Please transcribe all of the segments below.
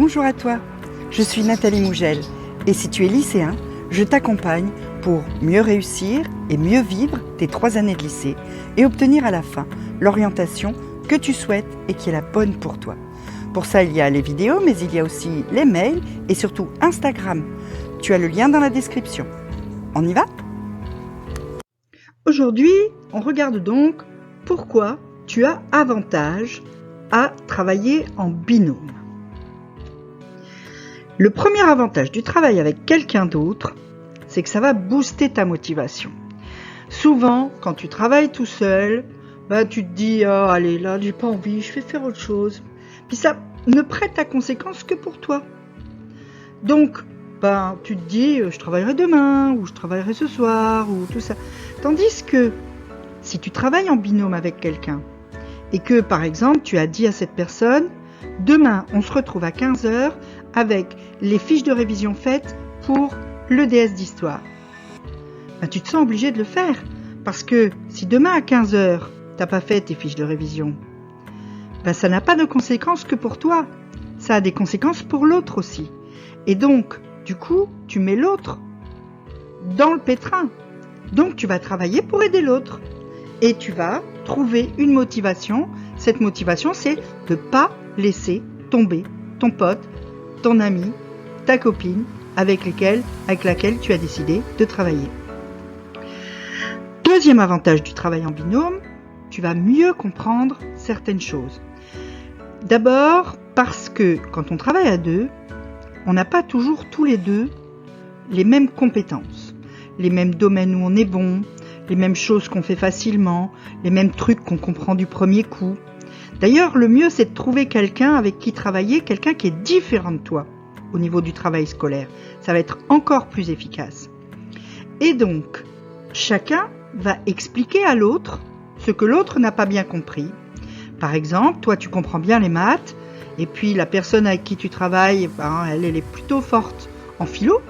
Bonjour à toi, je suis Nathalie Mougel et si tu es lycéen, je t'accompagne pour mieux réussir et mieux vivre tes 3 années de lycée et obtenir à la fin l'orientation que tu souhaites et qui est la bonne pour toi. Pour ça, il y a les vidéos, mais il y a aussi les mails et surtout Instagram. Tu as le lien dans la description. On y va ? Aujourd'hui, on regarde donc pourquoi tu as avantage à travailler en binôme. Le premier avantage du travail avec quelqu'un d'autre, c'est que ça va booster ta motivation. Souvent, quand tu travailles tout seul, tu te dis « Ah, allez, là, j'ai pas envie, je vais faire autre chose. » Puis ça ne prête à conséquence que pour toi. Donc, tu te dis « Je travaillerai demain » ou « Je travaillerai ce soir » ou tout ça. Tandis que si tu travailles en binôme avec quelqu'un et que, par exemple, tu as dit à cette personne « Demain, on se retrouve à 15h avec les fiches de révision faites pour le DS d'histoire. » Tu te sens obligé de le faire. Parce que si demain à 15h, tu n'as pas fait tes fiches de révision, ça n'a pas de conséquences que pour toi. Ça a des conséquences pour l'autre aussi. Et donc, du coup, tu mets l'autre dans le pétrin. Donc, tu vas travailler pour aider l'autre. Et tu vas trouver une motivation. Cette motivation, c'est de ne pas laisser tomber ton pote, ton ami, ta copine avec laquelle tu as décidé de travailler. Deuxième avantage du travail en binôme, tu vas mieux comprendre certaines choses. D'abord parce que quand on travaille à deux, on n'a pas toujours tous les deux les mêmes compétences, les mêmes domaines où on est bon, les mêmes choses qu'on fait facilement, les mêmes trucs qu'on comprend du premier coup. D'ailleurs, le mieux, c'est de trouver quelqu'un avec qui travailler, quelqu'un qui est différent de toi au niveau du travail scolaire. Ça va être encore plus efficace. Et donc, chacun va expliquer à l'autre ce que l'autre n'a pas bien compris. Par exemple, toi, tu comprends bien les maths, et puis la personne avec qui tu travailles, elle est plutôt forte en philo.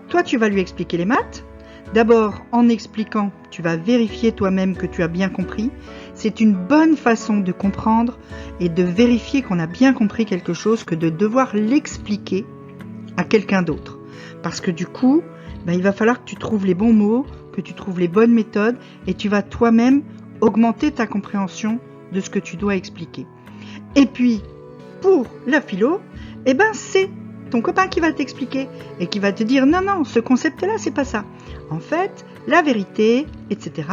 Toi, tu vas lui expliquer les maths. D'abord, en expliquant, tu vas vérifier toi-même que tu as bien compris. C'est une bonne façon de comprendre et de vérifier qu'on a bien compris quelque chose que de devoir l'expliquer à quelqu'un d'autre. Parce que du coup, il va falloir que tu trouves les bons mots, que tu trouves les bonnes méthodes et tu vas toi-même augmenter ta compréhension de ce que tu dois expliquer. Et puis, pour la philo, c'est ton copain qui va t'expliquer et qui va te dire non, ce concept-là, c'est pas ça. En fait, la vérité, etc.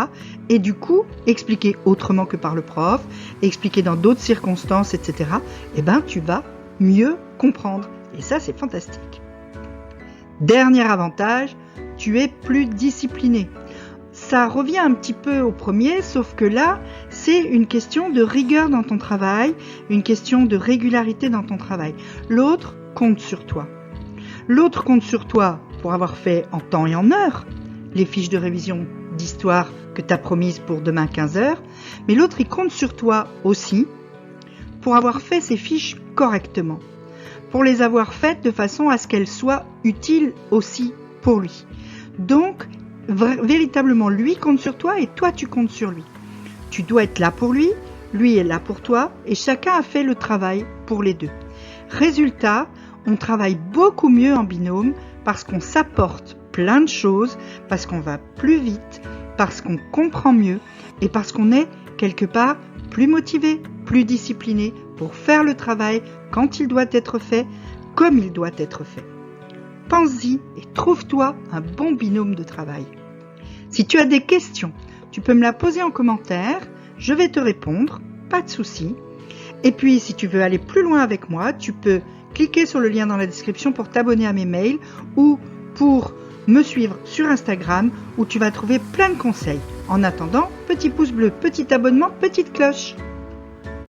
Et du coup, expliquer autrement que par le prof, expliquer dans d'autres circonstances, etc. Tu vas mieux comprendre. Et ça, c'est fantastique. Dernier avantage, tu es plus discipliné. Ça revient un petit peu au premier, sauf que là, c'est une question de rigueur dans ton travail, une question de régularité dans ton travail. L'autre compte sur toi. L'autre compte sur toi pour avoir fait en temps et en heure les fiches de révision d'histoire que tu as promises pour demain 15h, mais l'autre, il compte sur toi aussi pour avoir fait ces fiches correctement, pour les avoir faites de façon à ce qu'elles soient utiles aussi pour lui. Donc, véritablement, lui compte sur toi et toi, tu comptes sur lui. Tu dois être là pour lui est là pour toi et chacun a fait le travail pour les deux. Résultat, on travaille beaucoup mieux en binôme parce qu'on s'apporte plein de choses, parce qu'on va plus vite, parce qu'on comprend mieux et parce qu'on est quelque part plus motivé, plus discipliné pour faire le travail quand il doit être fait, comme il doit être fait. Pense-y et trouve-toi un bon binôme de travail. Si tu as des questions, tu peux me la poser en commentaire, je vais te répondre, pas de souci. Et puis, si tu veux aller plus loin avec moi, tu peux cliquer sur le lien dans la description pour t'abonner à mes mails ou pour me suivre sur Instagram où tu vas trouver plein de conseils. En attendant, petit pouce bleu, petit abonnement, petite cloche.